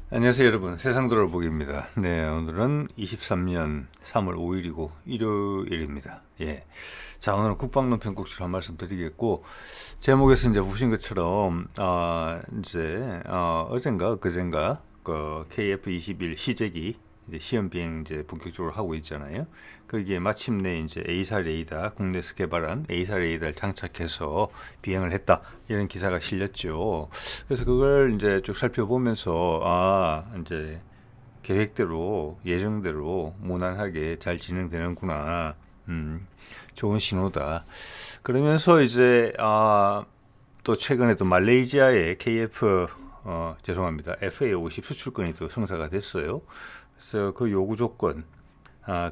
안녕하세요 여러분, 세상 돌아보기입니다. 네, 오늘은 23년 3월 5일이고 일요일입니다. 예. 자, 오늘은 국방론 편곡지로 한 말씀 드리겠고, 제목에서 이제 보신 것처럼 어젠가 그젠가 그 KF-21 시제기 이제 시험 비행 이제 본격적으로 하고 있잖아요. 거기에 마침내 이제 A사 레이더, 국내에서 개발한 A사 레이더를 장착해서 비행을 했다, 이런 기사가 실렸죠. 그래서 그걸 이제 쭉 살펴보면서 이제 계획대로 예정대로 무난하게 잘 진행되는구나. 좋은 신호다. 그러면서 이제 또 최근에 또 말레이시아의 KF 죄송합니다. FA50 수출권이 또 성사가 됐어요. 그래서 그 요구 조건,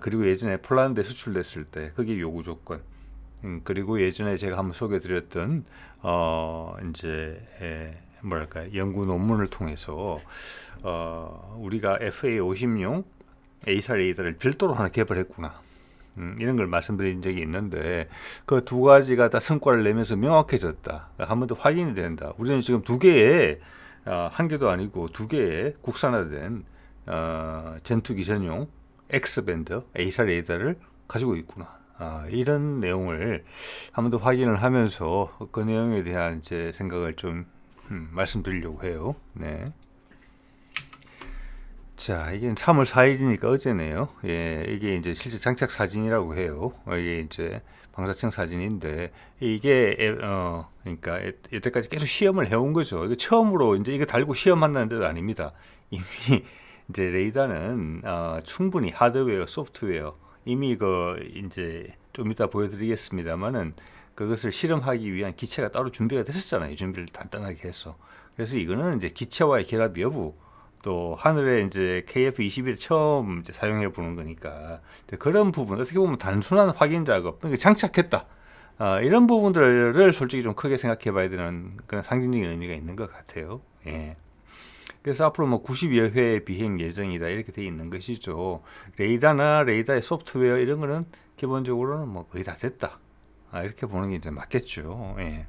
그리고 예전에 폴란드에 수출됐을 때 그게 요구 조건, 그리고 예전에 제가 한번 소개드렸던 뭐랄까, 연구 논문을 통해서 우리가 FA50용 A사 레이더를 별도로 하나 개발했구나. 이런 걸 말씀드린 적이 있는데, 그 두 가지가 다 성과를 내면서 명확해졌다. 한 번 더 확인이 된다. 우리는 지금 두 개의, 한 개도 아니고 두 개의 국산화된 전투기 전용 X밴드 A사 레이더를 가지고 있구나. 이런 내용을 한 번 더 확인을 하면서 그 내용에 대한 제 생각을 좀 말씀드리려고 해요. 네. 자, 이게 3월 4일이니까 어제네요. 예, 이게 이제 실제 장착 사진이라고 해요. 이게 이제 방사청 사진인데, 이게 그러니까 여태까지 계속 시험을 해온 거죠. 이거 처음으로 이제 이거 달고 시험한다는 데도 아닙니다. 이미 이제 레이더는 충분히 하드웨어, 소프트웨어 이미 그 이제 좀 이따 보여드리겠습니다만은, 그것을 실험하기 위한 기체가 따로 준비가 됐었잖아요. 준비를 단단하게 해서. 그래서 이거는 이제 기체와의 결합 여부, 또 하늘에 이제 KF-21 처음 이제 사용해 보는 거니까 그런 부분, 어떻게 보면 단순한 확인 작업, 그러니까 장착했다, 이런 부분들을 솔직히 좀 크게 생각해 봐야 되는 그런 상징적인 의미가 있는 것 같아요. 예. 그래서 앞으로 뭐 90여 회 비행 예정이다, 이렇게 돼 있는 것이죠. 레이더나 레이더의 소프트웨어 이런 거는 기본적으로는 뭐 거의 다 됐다, 이렇게 보는 게 이제 맞겠죠. 예.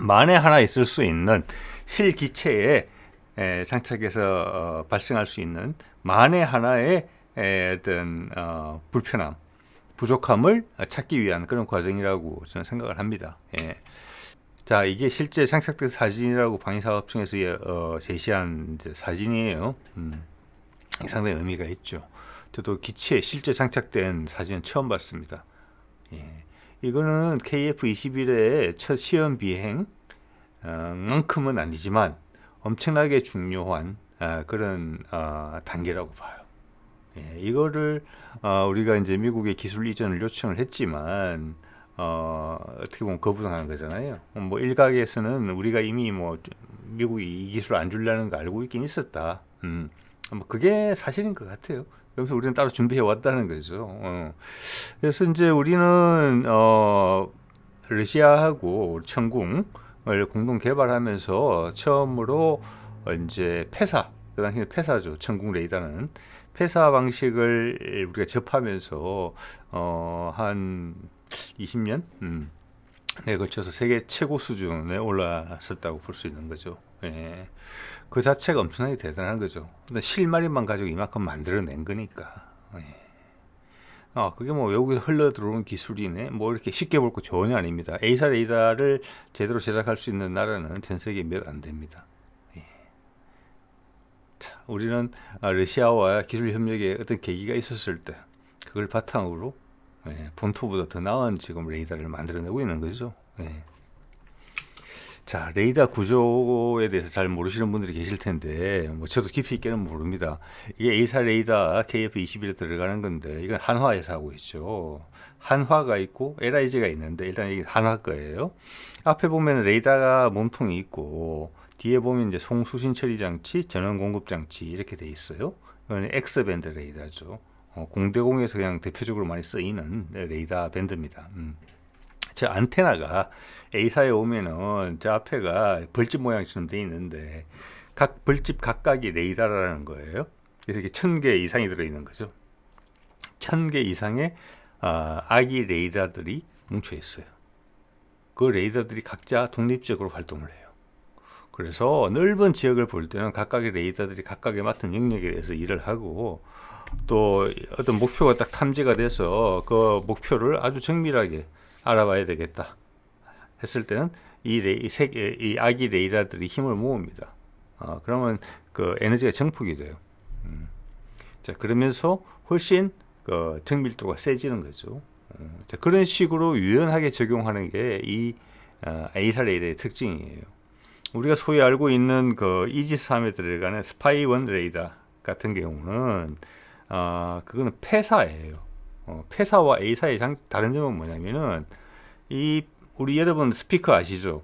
만에 하나 있을 수 있는 실기체에 장착해서 발생할 수 있는 만에 하나의 어떤 불편함, 부족함을 찾기 위한 그런 과정이라고 저는 생각을 합니다. 예. 자, 이게 실제 장착된 사진이라고 방위사업청에서 제시한 이제 사진이에요. 상당히 의미가 있죠. 저도 기체 실제 장착된 사진은 처음 봤습니다. 예. 이거는 KF-21의 첫 시험 비행 만큼은 아니지만 엄청나게 중요한 그런 단계라고 봐요. 예, 이거를 우리가 이제 미국의 기술 이전을 요청을 했지만 어떻게 보면 거부당한 거잖아요. 뭐 일각에서는 우리가 이미 뭐 미국이 이 기술을 안 주려는 거 알고 있긴 있었다. 뭐 그게 사실인 것 같아요. 그래서 우리는 따로 준비해 왔다는 거죠. 그래서 이제 우리는 러시아하고 천궁을 공동 개발하면서 처음으로 이제 폐사, 그 당시에 폐사죠. 천궁 레이더는 폐사 방식을 우리가 접하면서 한 20년 에 걸쳐서 세계 최고 수준에 올라섰다고 볼 수 있는 거죠. 예. 그 자체가 엄청나게 대단한 거죠. 근데 실마리만 가지고 이만큼 만들어낸 거니까. 예. 그게 뭐 외국에서 흘러 들어오는 기술이네, 뭐 이렇게 쉽게 볼 거 전혀 아닙니다. A사 레이더를 제대로 제작할 수 있는 나라는 전 세계에 몇 안 됩니다. 예. 자, 우리는 러시아와 기술 협력에 어떤 계기가 있었을 때 그걸 바탕으로 본토보다 더 나은 지금 레이더를 만들어내고 있는 거죠. 예. 자, 레이더 구조에 대해서 잘 모르시는 분들이 계실 텐데, 뭐 저도 깊이 있게는 모릅니다. 이게 A사 레이더 KF-21에 들어가는 건데, 이건 한화에서 하고 있죠. 한화가 있고 LIG가 있는데, 일단 이게 한화 거예요. 앞에 보면 레이더가 몸통이 있고, 뒤에 보면 이제 송수신 처리 장치, 전원 공급 장치 이렇게 돼 있어요. 이건 X밴드 레이더죠. 공대공에서 그냥 대표적으로 많이 쓰이는 레이더 밴드입니다. 저 안테나가 A사에 오면은 저 앞에가 벌집 모양처럼 돼 있는데, 각 벌집 각각이 레이더라는 거예요. 그래서 이게 1000개 이상이 들어있는 거죠. 1000개 이상의 아기 레이더들이 뭉쳐 있어요. 그 레이더들이 각자 독립적으로 활동을 해요. 그래서 넓은 지역을 볼 때는 각각의 레이더들이 각각에 맡은 영역에 대해서 일을 하고 또 어떤 목표가 딱 탐지가 돼서 그 목표를 아주 정밀하게 알아봐야 되겠다 했을 때는 이 아기 레이더들이 힘을 모읍니다. 그러면 그 에너지가 증폭이 돼요. 자, 그러면서 훨씬 그 정밀도가 세지는 거죠. 자, 그런 식으로 유연하게 적용하는 게 이 A사 레이더의 특징이에요. 우리가 소위 알고 있는 그 이지스함에 들어가는 스파이1 레이더 같은 경우는 그거는 폐사예요. 폐사와 A사의 다른 점은 뭐냐면은 우리 여러분 스피커 아시죠?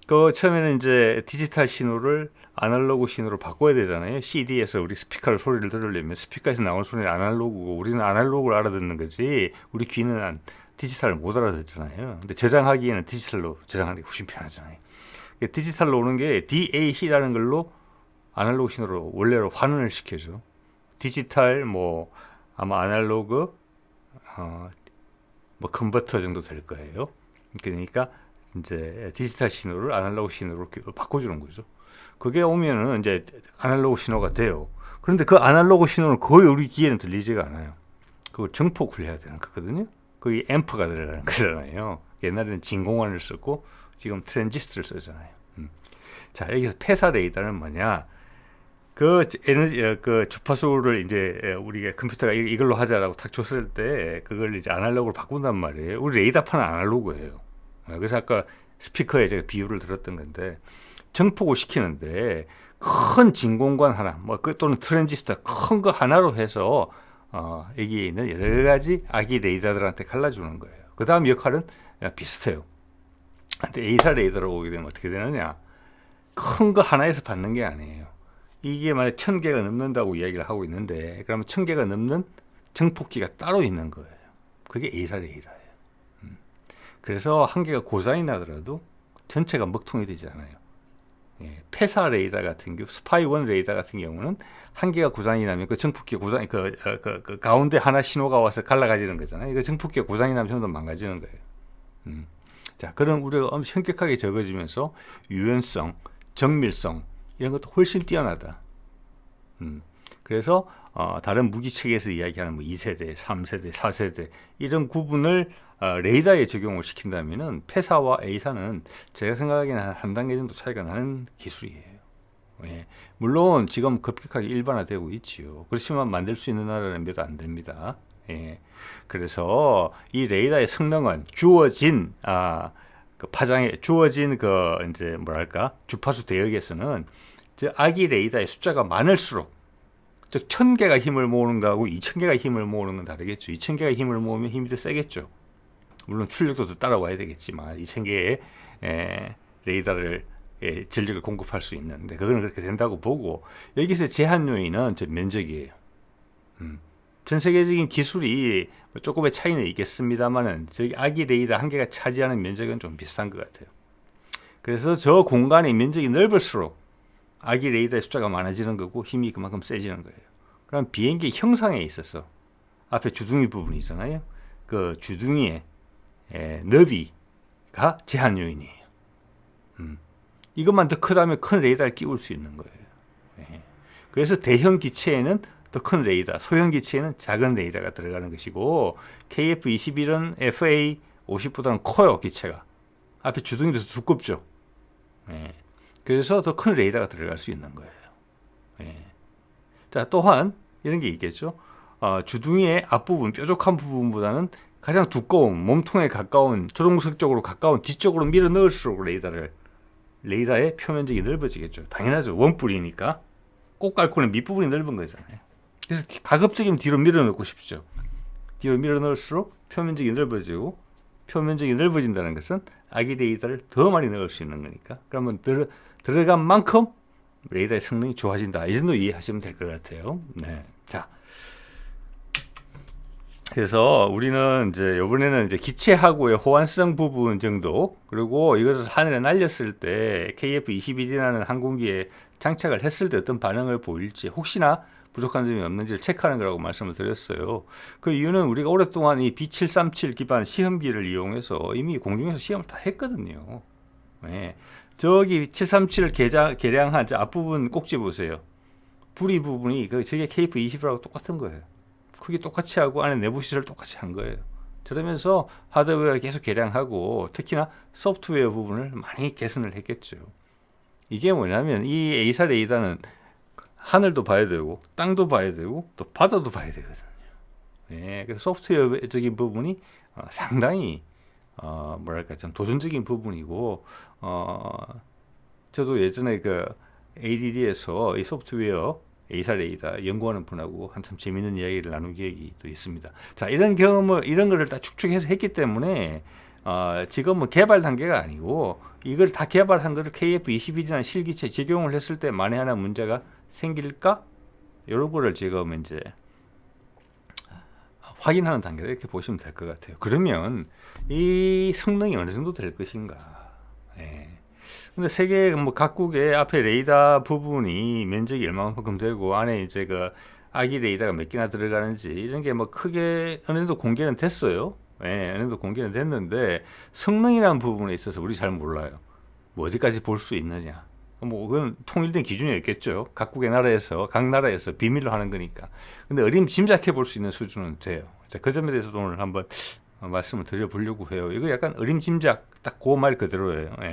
그 처음에는 이제 디지털 신호를 아날로그 신호로 바꿔야 되잖아요. CD에서 우리 스피커를 소리를 들으려면 스피커에서 나오는 소리는 아날로그고 우리는 아날로그를 알아듣는 거지 우리 귀는 디지털을 못 알아듣잖아요. 근데 저장하기에는 디지털로 저장하는 게 훨씬 편하잖아요. 디지털로 오는 게 DAC라는 걸로 아날로그 신호로 원래로 환원을 시켜줘. 디지털 뭐 아마 아날로그 뭐 컨버터 정도 될 거예요. 그러니까 이제 디지털 신호를 아날로그 신호로 바꿔주는 거죠. 그게 오면은 이제 아날로그 신호가 돼요. 그런데 그 아날로그 신호는 거의 우리 귀에는 들리지가 않아요. 그걸 정폭을 해야 되는 거거든요. 거기 앰프가 들어가는 거잖아요. 옛날에는 진공관을 썼고 지금 트랜지스터를 쓰잖아요. 자, 여기서 폐사 레이더는 뭐냐? 그 에너지 그 주파수를 이제 우리가 컴퓨터가 이걸로 하자라고 탁 줬을 때 그걸 이제 아날로그로 바꾼단 말이에요. 우리 레이더판은 아날로그예요. 그래서 아까 스피커에 제가 비유를 들었던 건데 정폭을 시키는데 큰 진공관 하나, 뭐 또는 트랜지스터 큰 거 하나로 해서 여기에 있는 여러 가지 아기 레이더들한테 갈라주는 거예요. 그 다음 역할은 비슷해요. 근데 A사 레이더로 오게 되면 어떻게 되느냐? 큰 거 하나에서 받는 게 아니에요. 이게 만약 1000개가 넘는다고 이야기를 하고 있는데 그러면 1000개가 넘는 정폭기가 따로 있는 거예요. 그게 A사 레이더예요. 그래서 한 개가 고장이 나더라도 전체가 먹통이 되지 않아요. 폐사 레이더 같은 경우, 스파이1 레이더 같은 경우는 한 개가 고장이 나면 그 정폭기 고장, 그 가운데 하나 신호가 와서 갈라가지는 거잖아요. 그 정폭기가 고장이 나면 전부 다 망가지는 거예요. 자, 그런 우려가 엄청 현격하게 적어지면서 유연성, 정밀성 이런 것도 훨씬 뛰어나다. 그래서 다른 무기 체계에서 이야기하는 뭐 2세대, 3세대, 4세대 이런 구분을 레이더에 적용을 시킨다면은 폐사와 A사는 제가 생각하기에는 한 단계 정도 차이가 나는 기술이에요. 예. 물론 지금 급격하게 일반화되고 있지요. 그렇지만 만들 수 있는 나라는 몇 안 됩니다. 예. 그래서 이 레이더의 성능은 주어진 그 파장에 주어진 그 이제 뭐랄까 주파수 대역에서는 아기 레이더의 숫자가 많을수록 즉 1000개가 힘을 모으는 거하고 2000개가 힘을 모으는 건 다르겠죠. 2000개가 힘을 모으면 힘이 더 세겠죠. 물론 출력도 더 따라와야 되겠지만 2000개의 레이더를 전력을 공급할 수 있는데 그거는 그렇게 된다고 보고 여기서 제한 요인은 면적이에요. 전 세계적인 기술이 조금의 차이는 있겠습니다만은 저기 아기 레이더 한 개가 차지하는 면적은 좀 비슷한 것 같아요. 그래서 저 공간의 면적이 넓을수록 아기 레이더의 숫자가 많아지는 거고 힘이 그만큼 세지는 거예요. 그럼 비행기 형상에 있어서 앞에 주둥이 부분이 있잖아요. 그 주둥이의 너비가 제한 요인이에요. 이것만 더 크다면 큰 레이더를 끼울 수 있는 거예요. 그래서 대형 기체에는 더 큰 레이더, 소형 기체에는 작은 레이더가 들어가는 것이고 KF-21은 FA-50보다는 커요, 기체가. 앞에 주둥이도 더 두껍죠. 그래서 더 큰 레이더가 들어갈 수 있는 거예요. 자, 또한 이런 게 있겠죠. 주둥이의 앞부분, 뾰족한 부분보다는 가장 두꺼운, 몸통에 가까운, 조종석 쪽으로 가까운 뒤쪽으로 밀어 넣을수록 레이더의 표면적이 넓어지겠죠. 당연하죠. 원뿔이니까. 꼭깔코는 밑부분이 넓은 거잖아요. 그래서 가급적이면 뒤로 밀어 넣고 싶죠. 뒤로 밀어 넣을수록 표면적이 넓어지고 표면적이 넓어진다는 것은 아기 레이더를 더 많이 넣을 수 있는 거니까. 그러면 들어간 만큼 레이더의 성능이 좋아진다. 이 정도 이해하시면 될 것 같아요. 네. 자. 그래서 우리는 이제 이번에는 이제 기체하고의 호환성 부분 정도 그리고 이것을 하늘에 날렸을 때 KF-21이라는 항공기에 장착을 했을 때 어떤 반응을 보일지 혹시나 부족한 점이 없는지를 체크하는 거라고 말씀을 드렸어요. 그 이유는 우리가 오랫동안 이 B737 기반 시험기를 이용해서 이미 공중에서 시험을 다 했거든요. 네. 저기 737을 개량한 저 앞부분 꼭지 보세요. 부리 부분이 저게 KF-21하고 똑같은 거예요. 크기 똑같이 하고 안에 내부 시설을 똑같이 한 거예요. 저러면서 하드웨어 계속 개량하고 특히나 소프트웨어 부분을 많이 개선을 했겠죠. 이게 뭐냐면 이 A사 레이더는 하늘도 봐야 되고 땅도 봐야 되고 또 바다도 봐야 되거든요. 예, 그래서 소프트웨어적인 부분이 상당히 뭐랄까 좀 도전적인 부분이고 저도 예전에 그 ADD에서 이 소프트웨어 A사 레이더 연구하는 분하고 한참 재밌는 이야기를 나눈 기억이 또 있습니다. 자, 이런 경험을 이런 거를 다 축축해서 했기 때문에 지금은 개발 단계가 아니고 이걸 다 개발한 거를 KF-21이라는 실기체 적용을 했을 때 만에 하나 문제가 생길까? 이런 거를 지금 이제 확인하는 단계다 이렇게 보시면 될 것 같아요. 그러면 이 성능이 어느 정도 될 것인가? 예. 근데 세계 뭐 각국의 앞에 레이더 부분이 면적이 얼마만큼 되고 안에 이제 그 아기 레이더가 몇 개나 들어가는지 이런 게 뭐 크게 어느 정도 공개는 됐어요. 예, 어느 정도 공개는 됐는데 성능이라는 부분에 있어서 우리 잘 몰라요. 뭐 어디까지 볼 수 있느냐? 뭐 그건 통일된 기준이 있겠죠. 각국의 나라에서 각 나라에서 비밀로 하는 거니까. 근데 어림짐작해 볼 수 있는 수준은 돼요. 자, 그 점에 대해서도 오늘 한번 말씀을 드려보려고 해요. 이거 약간 어림짐작 딱 그 말 그대로예요. 예.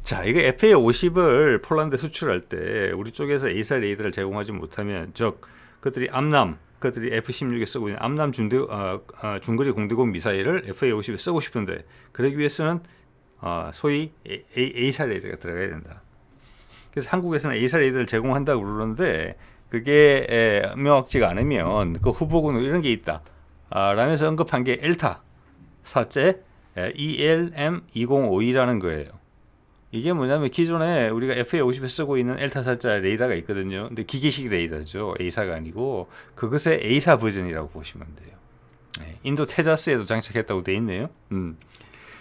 자, 이거 FA-50을 폴란드에 수출할 때 우리 쪽에서 A사 레이더를 제공하지 못하면 즉 그들이 그들이 F-16에 쓰고 있는 암남 중거리 공대공 미사일을 FA-50에 쓰고 싶은데 그러기 위해서는 소위 A사 레이더가 들어가야 된다. 그래서 한국에서는 A사 레이더를 제공한다고 그러는데 그게 명확지가 않으면 그 후보군으로 이런 게 있다. 라면서 언급한 게 엘타 사제 ELM2052라는 거예요. 이게 뭐냐면 기존에 우리가 FA-50에 쓰고 있는 엘타사자 레이더가 있거든요. 근데 기계식 레이더죠. A사가 아니고 그것의 A사 버전이라고 보시면 돼요. 네, 인도 테자스에도 장착했다고 돼 있네요.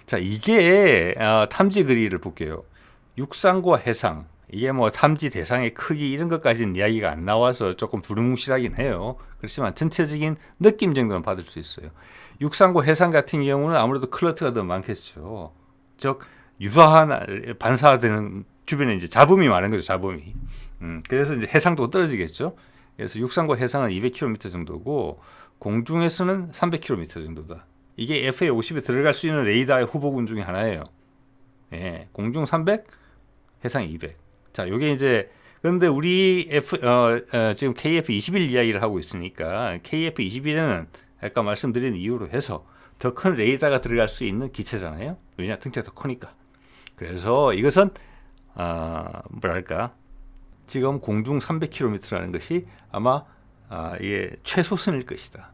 자, 이게 탐지 거리를 볼게요. 육상과 해상 이게 뭐 탐지 대상의 크기 이런 것까지는 이야기가 안 나와서 조금 두루뭉실하긴 해요. 그렇지만 전체적인 느낌 정도는 받을 수 있어요. 육상과 해상 같은 경우는 아무래도 클러트가 더 많겠죠. 즉 유사한 반사되는 주변에 이제 잡음이 많은 거죠. 잡음이. 그래서 이제 해상도가 떨어지겠죠. 그래서 육상과 해상은 200km 정도고 공중에서는 300km 정도다. 이게 FA-50에 들어갈 수 있는 레이더의 후보군 중에 하나예요. 예, 공중 300, 해상 200. 자, 요게 이제 그런데 우리 지금 KF-21 이야기를 하고 있으니까 KF-21에는 아까 말씀드린 이유로 해서 더 큰 레이더가 들어갈 수 있는 기체잖아요. 왜냐 등치가 더 크니까. 그래서 이것은 뭐랄까 지금 공중 300km라는 것이 아마 이게 최소선일 것이다.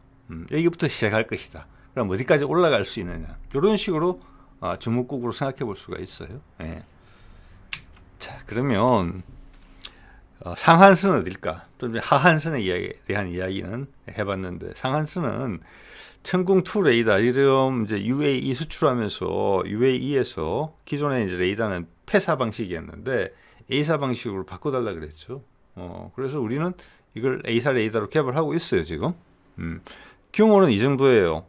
여기부터 시작할 것이다. 그럼 어디까지 올라갈 수 있느냐 이런 식으로 주목국으로 생각해 볼 수가 있어요. 예. 자, 그러면 상한선은 어딜까? 또 하한선에 대한 이야기는 해봤는데 상한선은 천궁2 레이더 지금 이제 UAE 수출하면서 UAE에서 기존의 이제 레이더는 폐사 방식이었는데 A사 방식으로 바꿔달라 그랬죠. 그래서 우리는 이걸 A사 레이더로 개발하고 있어요 지금. 규모는 이 정도예요.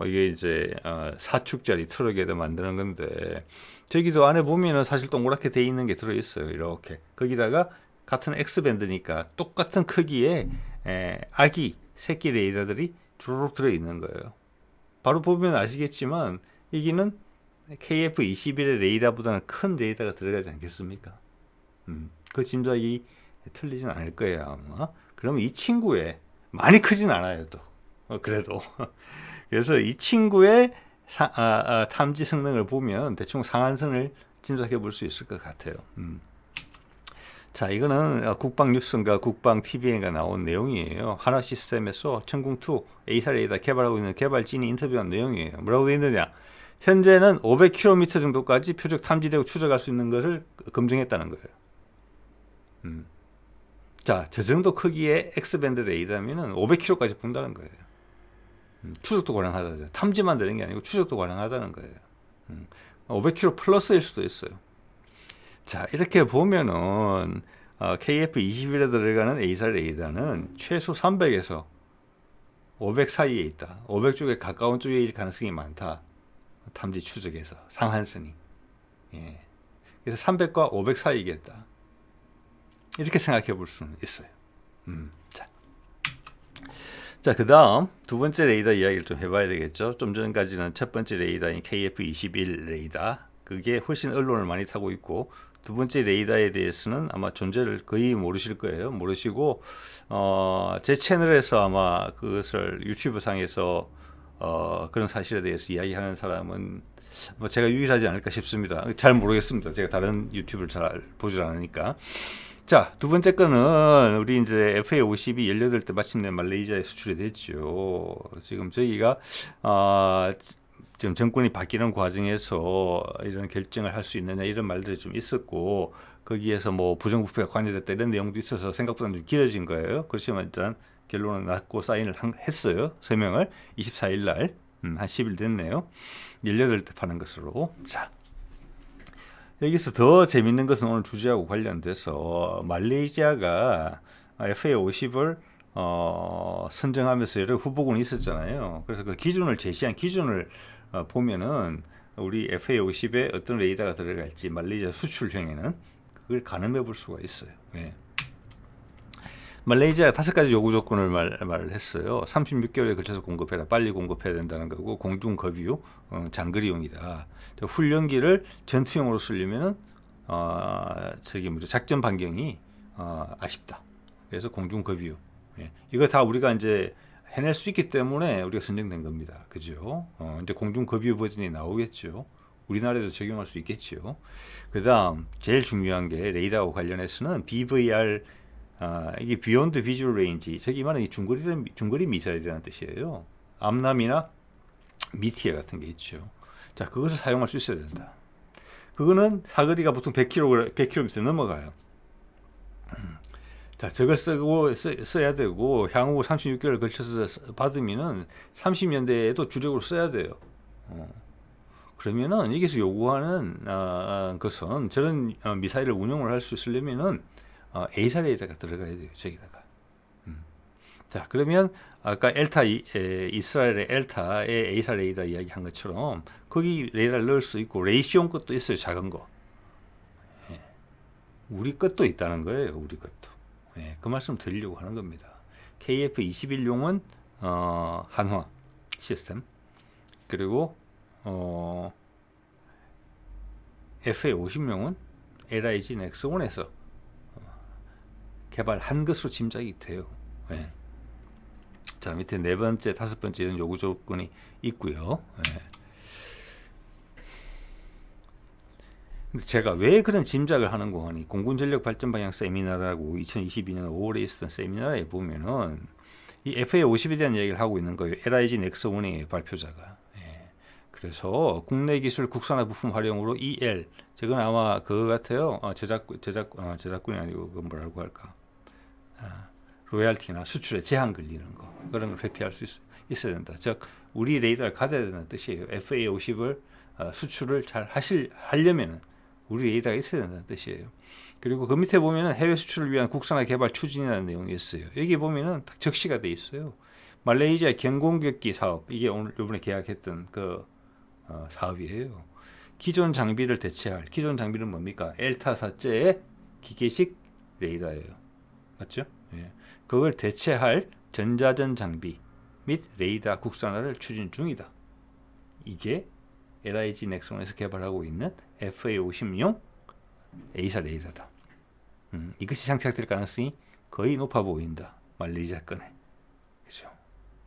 이게 이제 4축짜리 트럭에다 만드는 건데 저기도 안에 보면은 사실 동그랗게 돼 있는 게 들어 있어요. 이렇게 거기다가 같은 X밴드니까 똑같은 크기의 아기 새끼 레이더들이 주르륵 들어 있는 거예요. 바로 보면 아시겠지만 여기는 KF-21의 레이더보다는 큰 레이더가 들어가지 않겠습니까? 그 짐작이 틀리진 않을 거예요 아마. 그러면 이 친구의 많이 크진 않아요 또. 그래도 그래서 이 친구의 탐지 성능을 보면 대충 상한선을 짐작해 볼 수 있을 것 같아요. 자, 이거는 국방뉴스인가 국방TV인가 나온 내용이에요. 하나 시스템에서 천궁2 A사 레이더 개발하고 있는 개발진이 인터뷰한 내용이에요. 뭐라고 되어 있느냐? 현재는 500km 정도까지 표적 탐지되고 추적할 수 있는 것을 검증했다는 거예요. 자, 저 정도 크기의 X밴드 레이더면은 500km까지 본다는 거예요. 추적도 가능하다죠. 탐지만 되는 게 아니고 추적도 가능하다는 거예요. 500km 플러스일 수도 있어요. 자, 이렇게 보면은 KF-21에 들어가는 A사 레이더는 최소 300에서 500 사이에 있다. 500 쪽에 가까운 쪽일 가능성이 많다. 탐지 추적에서 상한선이. 예. 그래서 300과 500 사이겠다. 이렇게 생각해 볼 수는 있어요. 자, 그 다음 두 번째 레이더 이야기를 좀 해봐야 되겠죠. 좀 전까지는 첫 번째 레이더인 KF-21 레이더, 그게 훨씬 언론을 많이 타고 있고, 두 번째 레이더에 대해서는 아마 존재를 거의 모르실 거예요. 모르시고 제 채널에서 아마 그것을 유튜브 상에서 그런 사실에 대해서 이야기하는 사람은 뭐 제가 유일하지 않을까 싶습니다. 잘 모르겠습니다. 제가 다른 유튜브를 잘 보질 않으니까. 자, 두 번째 거는 우리 이제 FA50이 18대 마침내 말레이시아에 수출이 됐죠. 지금 저희가 지금 정권이 바뀌는 과정에서 이런 결정을 할 수 있느냐 이런 말들이 좀 있었고, 거기에서 뭐 부정부패가 관여됐다 이런 내용도 있어서 생각보다 좀 길어진 거예요. 그렇지만 일단 결론은 났고 사인을 했어요. 서명을 24일 날, 한 10일 됐네요. 18대 파는 것으로. 자, 여기서 더 재밌는 것은 오늘 주제하고 관련돼서 말레이시아가 FA50을 선정하면서 여러 후보군이 있었잖아요. 그래서 그 기준을 제시한 기준을 보면은 우리 FA50에 어떤 레이더가 들어갈지 말레이시아 수출형에는 그걸 가늠해 볼 수가 있어요. 네. 말레이시아가 5가지 요구 조건을 말을 했어요. 36개월에 걸쳐서 공급해라. 빨리 공급해야 된다는 거고, 공중급유, 장거리용이다. 훈련기를 전투용으로 쓰려면은 작전 반경이 아쉽다. 그래서 공중급유. 예. 이거 다 우리가 이제 해낼 수 있기 때문에 우리가 선정된 겁니다. 그죠? 이제 공중급유 버전이 나오겠죠. 우리나라에도 적용할 수 있겠죠. 그 다음 제일 중요한 게 레이더와 관련해서는 BVR, 이게 비욘드 비주얼 레인지, 저기 말하는 중거리 미사일이라는 뜻이에요. 암남이나 미티어 같은 게 있죠. 자, 그것을 사용할 수 있어야 된다. 그거는 사거리가 보통 100km 넘어가요. 자, 저걸 써야 되고, 향후 36개월 걸쳐서 받으면은 30년대에도 주력으로 써야 돼요. 그러면은 여기서 요구하는 것은 저런 미사일을 운용을 할 수 있으려면은 A사 레이더가 들어가야 돼요. 저기다가. 자, 그러면 아까 이스라엘의 엘타의 A사 레이더 이야기한 것처럼 거기 레이더를 넣을 수 있고, 레이시온 것도 있어요. 작은 거. 예. 우리 것도 있다는 거예요. 우리 것도. 예. 그 말씀 드리려고 하는 겁니다. KF-21용은 한화 시스템, 그리고 FA50용은 LIG 넥스1에서 개발한 것으로 짐작이 돼요. 예. 자, 밑에 네 번째, 다섯 번째 이런 요구 조건이 있고요. 예. 근데 제가 왜 그런 짐작을 하는고 하니, 공군전력 발전 방향 세미나라고 2022년 5월에 있었던 세미나에 보면은 이 FA50에 대한 얘기를 하고 있는 거예요. LIG 넥스1의 발표자가. 예. 그래서 국내 기술 국산화 부품 활용으로 EL, 저건 아마 그거 같아요. 제작군이 아니고 그 뭐라고 할까? 로얄티나 수출에 제한 걸리는 거, 그런 걸 회피할 수 있어야 된다. 즉 우리 레이더를 가져야 된다는 뜻이에요. FA50을 수출을 잘 하려면은 우리 레이더가 있어야 된다는 뜻이에요. 그리고 그 밑에 보면은 해외 수출을 위한 국산화 개발 추진이라는 내용이 있어요. 여기 보면은 딱 적시가 돼 있어요. 말레이시아 경공격기 사업, 이게 오늘 이번에 계약했던 그 사업이에요. 기존 장비를 대체할, 기존 장비는 뭡니까? 엘타사제의 기계식 레이더예요. 맞죠? 예. 그걸 대체할 전자전 장비 및 레이더 국산화를 추진 중이다. 이게 LIG 넥슨에서 개발하고 있는 FA50용 A사 레이더다. 이것이 장착될 가능성이 거의 높아 보인다. 말레이시아 건에. 그죠?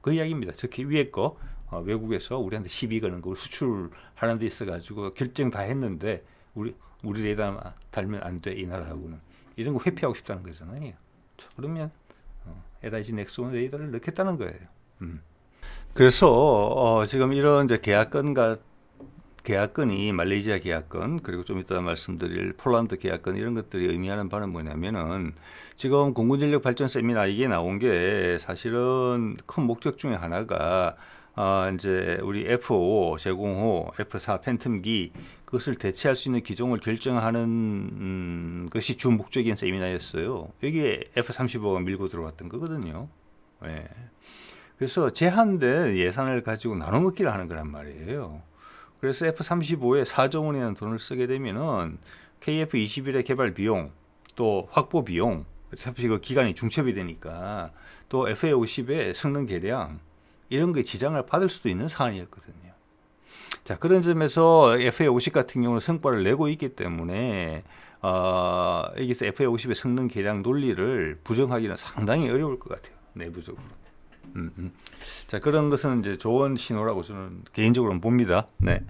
그 이야기입니다. 특히 위에 거 외국에서 우리한테 시비 거는 거 수출하는 데 있어가지고 결정 다 했는데 우리 레이더 달면 안 돼, 이 나라하고는. 이런 거 회피하고 싶다는 거잖아요. 그러면 LIG 넥슨 레이더를 넣겠다는 거예요. 그래서 지금 이런 이제 계약건이 말레이시아 계약건, 그리고 좀 이따 말씀드릴 폴란드 계약건, 이런 것들이 의미하는 바는 뭐냐면은, 지금 공군전력 발전 세미나 이게 나온 게 사실은 큰 목적 중에 하나가 이제 우리 F5 제공호, F4 팬텀기, 그것을 대체할 수 있는 기종을 결정하는 것이 주 목적인 세미나였어요. 여기에 F35가 밀고 들어왔던 거거든요. 예. 그래서 제한된 예산을 가지고 나눠 먹기를 하는 거란 말이에요. 그래서 F35에 4조 원이라는 돈을 쓰게 되면은 KF-21의 개발 비용, 또 확보 비용, 어차피 그 기간이 중첩이 되니까 또 FA-50의 성능 개량 이런 게 지장을 받을 수도 있는 사안이었거든요. 자, 그런 점에서 FA-50 같은 경우는 성과를 내고 있기 때문에 여기서 FA-50의 성능 개량 논리를 부정하기는 상당히 어려울 것 같아요. 내부적으로. 자, 그런 것은 이제 좋은 신호라고 저는 개인적으로는 봅니다. 네.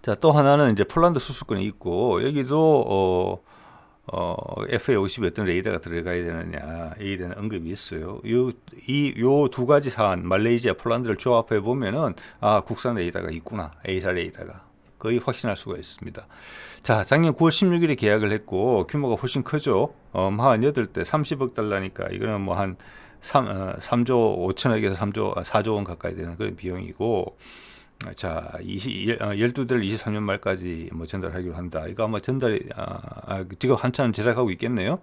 자, 또 하나는 이제 폴란드 수수권이 있고 여기도 FA-50에 어떤 레이더가 들어가야 되느냐 이에 대한 언급이 있어요. 요 두 가지 사안, 말레이시아, 폴란드를 조합해 보면은 국산 레이더가 있구나, A사 레이더가 거의 확신할 수가 있습니다. 자, 작년 9월 16일에 계약을 했고 규모가 훨씬 크죠. 48대 30억 달러니까 이거는 뭐 한 3조 5천억에서 4조 원 가까이 되는 그런 비용이고, 자, 12대를 23년 말까지 뭐 전달하기로 한다. 이거 아마 전달이 지금 한참 제작하고 있겠네요.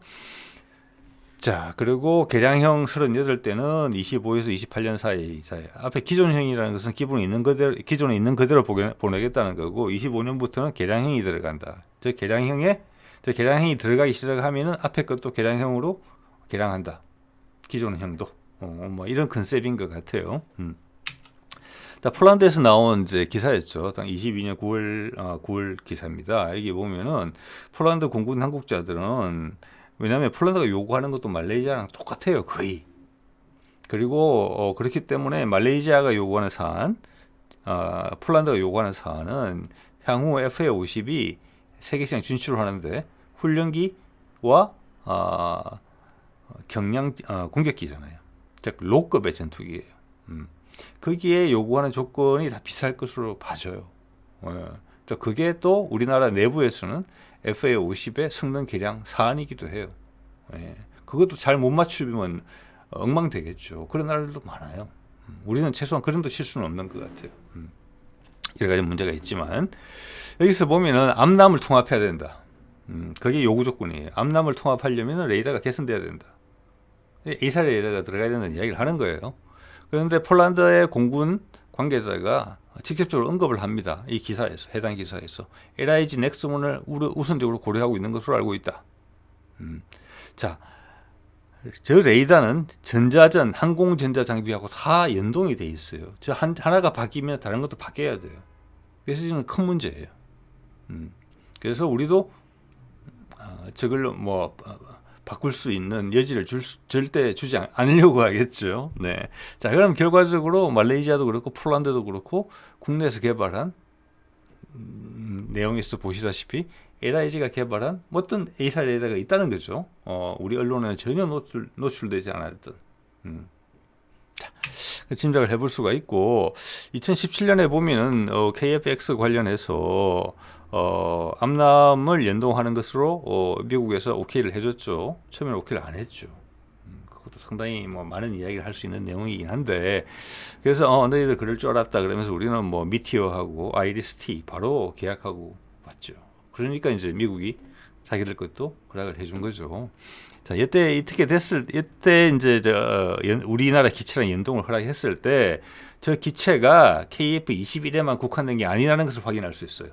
자, 그리고 개량형 38대는 25에서 28년 사이. 자, 앞에 기존형이라는 것은 기존에 있는 그대로 보내겠다는 거고, 25년부터는 개량형이 들어간다. 저 개량형이 들어가기 시작하면은 앞에 것도 개량형으로 개량한다. 기존형도. 뭐 이런 컨셉인 것 같아요. 자, 폴란드에서 나온 이제 기사였죠. 22년 9월 기사입니다. 여기 보면은 폴란드 공군 당국자들은, 왜냐하면 폴란드가 요구하는 것도 말레이시아랑 똑같아요, 거의. 그리고 그렇기 때문에 말레이시아가 요구하는 사안, 폴란드가 요구하는 사안은 향후 FA-50이 세계시장 진출을 하는데 훈련기와 공격기잖아요. 즉 로급의 전투기예요. 거기에 요구하는 조건이 다 비쌀 것으로 봐져요. 그게 또 우리나라 내부에서는 FA-50의 성능 개량 사안이기도 해요. 그것도 잘 못 맞추면 엉망되겠죠. 그런 나라들도 많아요. 우리는 최소한 그런 도 실수는 없는 것 같아요. 여러 가지 문제가 있지만 여기서 보면은 암람을 통합해야 된다. 그게 요구 조건이에요. 암람을 통합하려면 레이더가 개선돼야 된다. A사 레이더가 들어가야 된다는 이야기를 하는 거예요. 그런데 폴란드의 공군 관계자가 직접적으로 언급을 합니다. 이 기사에서, 해당 기사에서 LIG 넥스문을 우선적으로 고려하고 있는 것으로 알고 있다. 자, 저 레이더는 전자전, 항공전자 장비하고 다 연동이 돼 있어요. 저 하나가 바뀌면 다른 것도 바뀌어야 돼요. 그래서 지금 큰 문제예요. 그래서 우리도 저걸 뭐 바꿀 수 있는 여지를 절대 주지 않으려고 하겠죠. 네. 자, 그럼 결과적으로 말레이시아도 그렇고 폴란드도 그렇고 국내에서 개발한 내용에서 보시다시피 LIG가 개발한 어떤 A사 레이더가 있다는 거죠. 우리 언론에는 전혀 노출되지 않았던. 자, 짐작을 해볼 수가 있고, 2017년에 보면은 KF-X 관련해서 암람을 연동하는 것으로 미국에서 오케이를 해줬죠. 처음에는 오케이를 안 했죠. 그것도 상당히 뭐 많은 이야기를 할 수 있는 내용이긴 한데, 그래서 너희들 그럴 줄 알았다 그러면서 우리는 뭐 미티어하고 아이리스-T 바로 계약하고 왔죠. 그러니까 이제 미국이 자기들 것도 허락을 해준 거죠. 자, 이때 이제 우리나라 기체랑 연동을 허락했을 때 저 기체가 KF-21에만 국한된 게 아니라는 것을 확인할 수 있어요.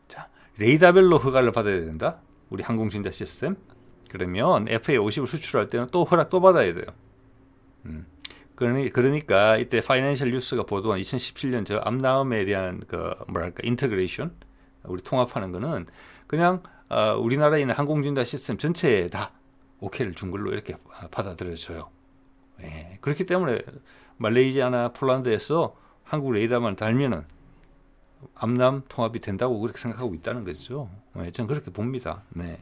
자, 레이더별로 허가를 받아야 된다. 우리 항공전자 시스템. 그러면 FA-50을 수출할 때는 또 허락 또 받아야 돼요. 그러니까 이때 파이낸셜 뉴스가 보도한 2017년 저 암람에 대한 인터그레이션, 우리 통합하는 거는 그냥 우리나라에 있는 항공전자 시스템 전체에 다 오케이를 준 걸로 이렇게 받아들여져요. 그렇기 때문에 말레이시아나 폴란드에서 한국 레이더만 달면은 암람 통합이 된다고 그렇게 생각하고 있다는 거죠. 저는 그렇게 봅니다. 네.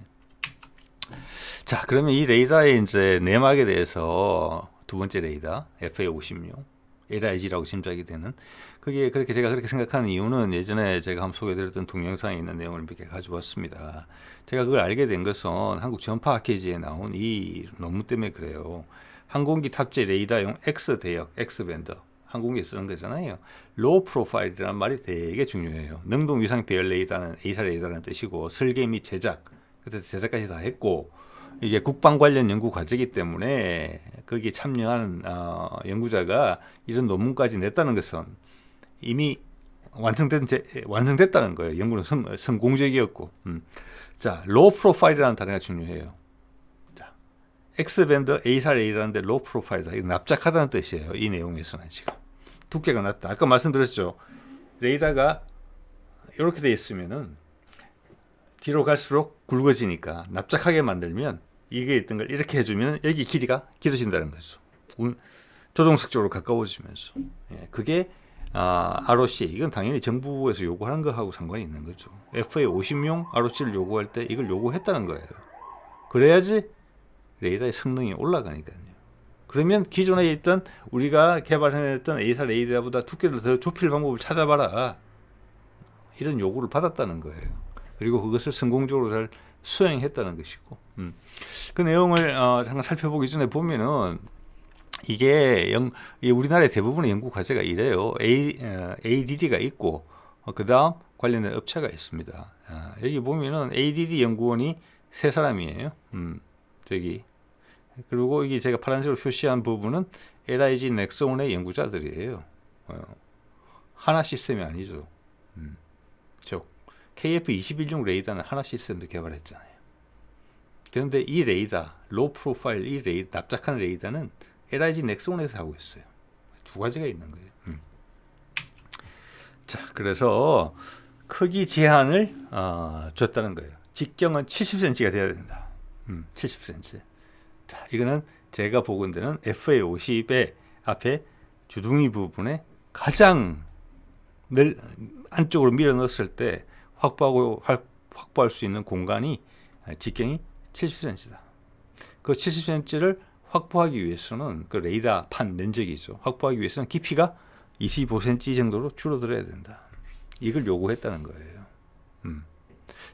자, 그러면 이 레이더의 이제 내막에 대해서 두 번째 레이더 FA-50용 LIG라고 짐작이 되는, 그게 제가 그렇게 생각하는 이유는 예전에 제가 한번 소개드렸던 동영상에 있는 내용을 몇 개 가져왔습니다. 제가 그걸 알게 된 것은 한국 전파 학회지에 나온 이 논문 때문에 그래요. 항공기 탑재 레이더용 X 대역, X 밴드, 항공기에 쓰는 거잖아요. 로우 프로파일이라는 말이 되게 중요해요. 능동 위상 배열 레이더는 A사 레이더라는 뜻이고, 설계 및 제작, 그때 제작까지 다 했고, 이게 국방 관련 연구 과제이기 때문에 거기에 참여한 연구자가 이런 논문까지 냈다는 것은 이미 완성됐다는 거예요. 연구는 성공적이었고. 자, 로우 프로파일이라는 단어가 중요해요. 자, X밴드 A사 레이더인데 로우 프로파일이다. 이거 납작하다는 뜻이에요. 이 내용에서는 지금 두께가 낮다. 아까 말씀드렸죠. 레이더가 이렇게 돼 있으면은 뒤로 갈수록 굵어지니까 납작하게 만들면 이게 있던 걸 이렇게 해주면 여기 길이가 길어진다는 거죠. 조종석적으로 가까워지면서. 예, 그게 ROC, 이건 당연히 정부에서 요구하는 거하고 상관이 있는 거죠. FA50용 ROC를 요구할 때 이걸 요구했다는 거예요. 그래야지 레이더의 성능이 올라가니까요. 그러면 기존에 있던 우리가 개발해냈던 A사 레이더보다 두께를 더 좁힐 방법을 찾아봐라. 이런 요구를 받았다는 거예요. 그리고 그것을 성공적으로 잘 수행했다는 것이고. 그 내용을 잠깐 살펴보기 전에 보면은 이게 우리나라의 대부분의 연구 과제가 이래요. ADD가 있고 그 다음 관련된 업체가 있습니다. 여기 보면은 ADD 연구원이 3사람이에요. 저기 그리고 이게 제가 파란색으로 표시한 부분은 LIG 넥슨의 연구자들이에요. 하나 시스템이 아니죠. 즉 KF21용 레이더는 하나 시스템도 개발했잖아요. 그런데 이 레이더, 로우 프로파일 이 레이더, 납작한 레이더는 LIG 넥슨에서 하고 있어요. 두 가지가 있는 거예요. 자, 그래서 크기 제한을 줬다는 거예요. 직경은 70cm가 돼야 된다. 70cm. 자, 이거는 제가 보건대는 FA50의 앞에 주둥이 부분에 가장 안쪽으로 밀어 넣었을 때 확보할 수 있는 공간이 직경이 70cm다. 그 70cm를 확보하기 위해서는 그 레이더 판 면적이죠. 확보하기 위해서는 깊이가 25cm 정도로 줄어들어야 된다. 이걸 요구했다는 거예요.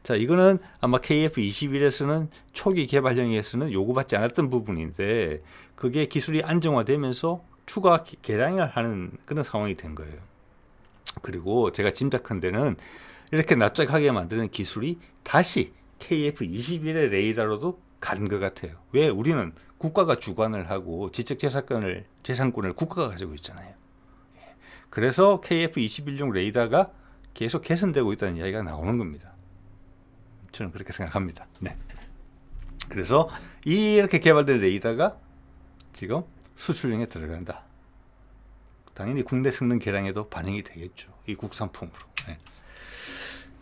자, 이거는 아마 KF21에서는 초기 개발형에서는 요구받지 않았던 부분인데 그게 기술이 안정화되면서 추가 개량을 하는 그런 상황이 된 거예요. 그리고 제가 짐작한 데는 이렇게 납작하게 만드는 기술이 다시 KF21의 레이더로도 간 것 같아요. 왜? 우리는 국가가 주관을 하고 재산권을 국가가 가지고 있잖아요. 그래서 KF21용 레이더가 계속 개선되고 있다는 이야기가 나오는 겁니다. 저는 그렇게 생각합니다. 네. 그래서 이렇게 개발된 레이더가 지금 수출형에 들어간다. 당연히 국내 성능 개량에도 반영이 되겠죠. 이 국산품으로. 네.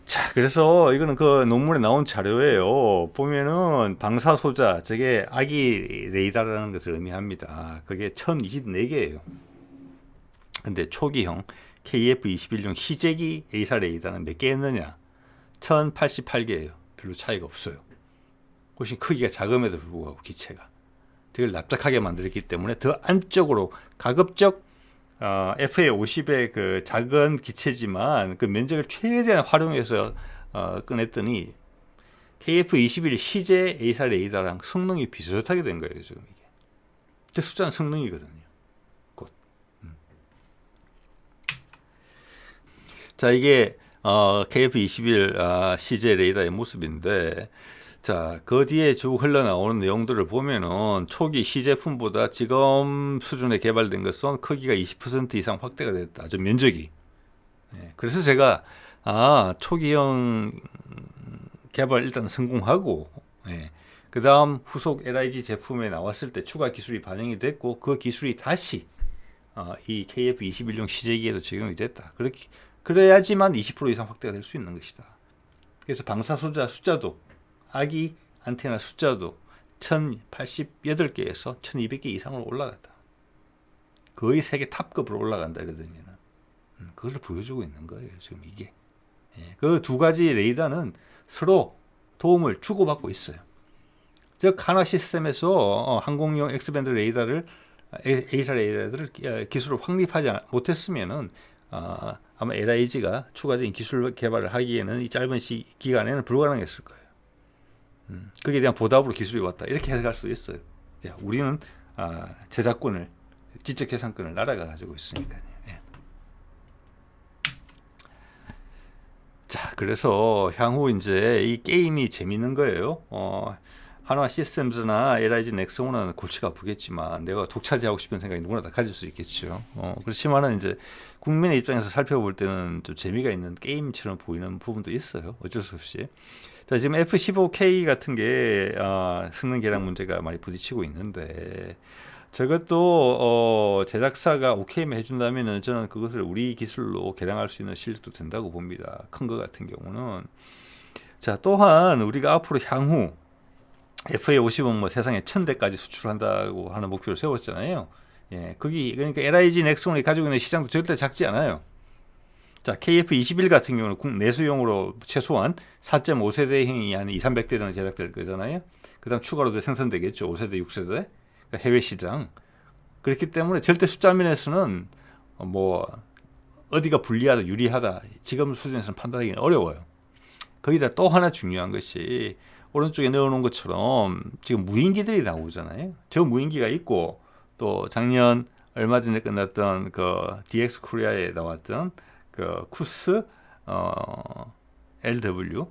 자, 그래서 이거는 그 논문에 나온 자료예요. 보면은 방사소자, 저게 아기 레이더라는 것을 의미합니다. 그게 1024개예요. 근데 초기형 KF21용 시제기 A사 레이더는 몇 개 했느냐? 1088개예요. 별로 차이가 없어요. 훨씬 크기가 작음에도 불구하고 기체가. 이걸 납작하게 만들었기 때문에 더 안쪽으로 가급적 FA50의 그 작은 기체지만 그 면적을 최대한 활용해서 꺼냈더니 KF21 시제 A사 레이더랑 성능이 비슷하게 된 거예요. 지금 이게. 제 숫자는 성능이거든요. 곧. 자, 이게 KF21 시제 레이더의 모습인데, 자, 그 뒤에 쭉 흘러나오는 내용들을 보면은 초기 시제품보다 지금 수준에 개발된 것은 크기가 20% 이상 확대가 됐다. 저 면적이. 예, 그래서 제가 초기형 개발 일단 성공하고, 예, 그 다음 후속 LIG 제품에 나왔을 때 추가 기술이 반영이 됐고 그 기술이 다시 이 KF21용 시제기에도 적용이 됐다. 그래야지만 20% 이상 확대가 될 수 있는 것이다. 그래서 방사소자 숫자도 아기 안테나 숫자도 1088개에서 1200개 이상으로 올라갔다. 거의 세계 탑급으로 올라간다. 이러면 그걸 보여주고 있는 거예요. 지금 이게. 그 두 가지 레이더는 서로 도움을 주고받고 있어요. 즉 하나 시스템에서 항공용 X밴드 레이더를 A사 레이더를 기술을 확립하지 못했으면은 아마 LIG가 추가적인 기술 개발을 하기에는 이 짧은 기간에는 불가능했을 거예요. 거기에 대한 보답으로 기술이 왔다. 이렇게 해석할 수 있어요. 우리는 제작권을, 지적 재산권을 나라가 가지고 있으니까요. 예. 자, 그래서 향후 이제 이 게임이 재밌는 거예요. 한화 시스템즈나 LIG 넥슨은 골치가 아프겠지만 내가 독차지하고 싶은 생각이 누구나 다 가질 수 있겠죠. 그렇지만은 이제 국민의 입장에서 살펴볼 때는 좀 재미가 있는 게임처럼 보이는 부분도 있어요. 어쩔 수 없이. 자, 지금 F15K 같은 게 성능 개량 문제가 많이 부딪히고 있는데 저것도 제작사가 오케이만 해준다면은 저는 그것을 우리 기술로 개량할 수 있는 실력도 된다고 봅니다. 큰 거 같은 경우는. 자, 또한 우리가 앞으로 향후 FA50은 뭐 세상에 1000대까지 수출한다고 하는 목표를 세웠잖아요. 예, 거기 그러니까 LIG 넥슨이 가지고 있는 시장도 절대 작지 않아요. 자, KF21 같은 경우는 내수용으로 최소한 4.5세대형이 한 2, 300대는 제작될 거잖아요. 그다음 추가로도 생산되겠죠. 5세대, 6세대. 그러니까 해외 시장. 그렇기 때문에 절대 숫자 면에서는 뭐 어디가 불리하다, 유리하다 지금 수준에서는 판단하기는 어려워요. 거기다 또 하나 중요한 것이 오른쪽에 넣어놓은 것처럼 지금 무인기들이 나오잖아요. 저 무인기가 있고 또 작년 얼마 전에 끝났던 그 DX 코리아에 나왔던 그 쿠스 LW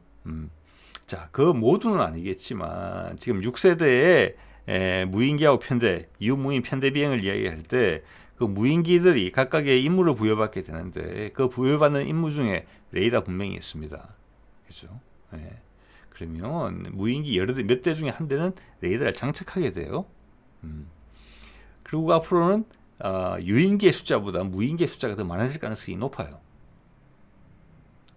자, 그 모두는 아니겠지만 지금 6세대의 무인기하고 편대, 유무인 편대 비행을 이야기할 때 그 무인기들이 각각의 임무를 부여받게 되는데 그 부여받는 임무 중에 레이더 분명히 있습니다. 그죠? 예. 그러면 무인기 여러 대, 몇 대 중에 한 대는 레이더를 장착하게 돼요. 그리고 앞으로는 유인기의 숫자보다 무인기의 숫자가 더 많아질 가능성이 높아요.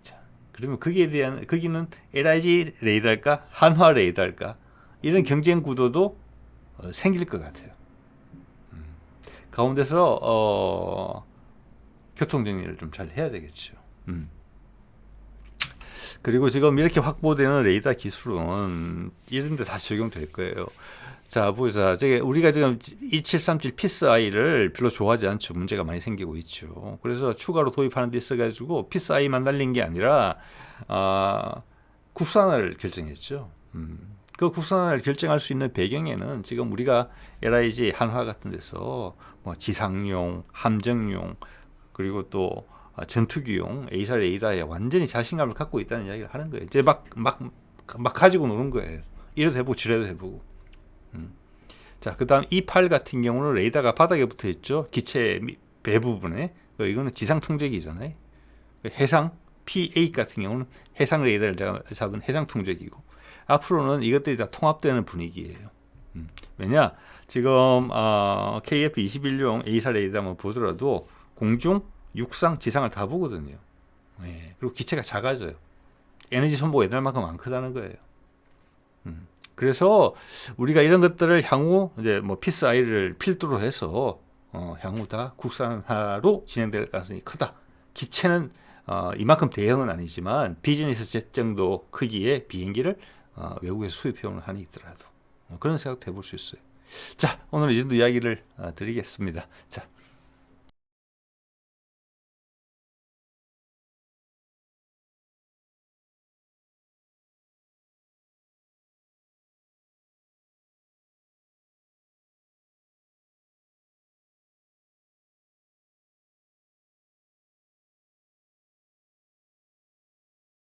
자, 그러면 거기는 LIG 레이더일까, 한화 레이더일까 이런 경쟁 구도도 생길 것 같아요. 가운데서 교통 정리를 좀 잘 해야 되겠죠. 그리고 지금 이렇게 확보되는 레이더 기술은 이런 데 다 적용될 거예요. 자, 보자. 우리가 지금 2737 피스아이를 별로 좋아하지 않죠. 문제가 많이 생기고 있죠. 그래서 추가로 도입하는 데 있어가지고 피스아이만 날린 게 아니라 국산화를 결정했죠. 그 국산화를 결정할 수 있는 배경에는 지금 우리가 LIG, 한화 같은 데서 뭐 지상용, 함정용 그리고 또 전투기용 A사 레이더에 완전히 자신감을 갖고 있다는 이야기를 하는 거예요. 이제 막 가지고 노는 거예요. 이래도 해보고 저래도 해보고. 자, 그 다음 E8 같은 경우는 레이더가 바닥에 붙어 있죠. 기체 배 부분에. 이거는 지상 통제기잖아요. 해상 P8 같은 경우는 해상 레이더를 잡은 해상 통제기고. 앞으로는 이것들이 다 통합되는 분위기예요. 왜냐? 지금 KF21용 A사 레이더만 보더라도 공중, 육상, 지상을 다 보거든요. 예. 그리고 기체가 작아져요. 에너지 손보가 옛날만큼 안 크다는 거예요. 그래서 우리가 이런 것들을 향후 이제 뭐 피스아이를 필두로 해서 향후 다 국산화로 진행될 가능성이 크다. 기체는 이만큼 대형은 아니지만 비즈니스 젯 정도 크기의 비행기를 외국에서 수입해오는 한이 있더라도 그런 생각도 해볼 수 있어요. 자, 오늘 이 정도 이야기를 드리겠습니다. 자.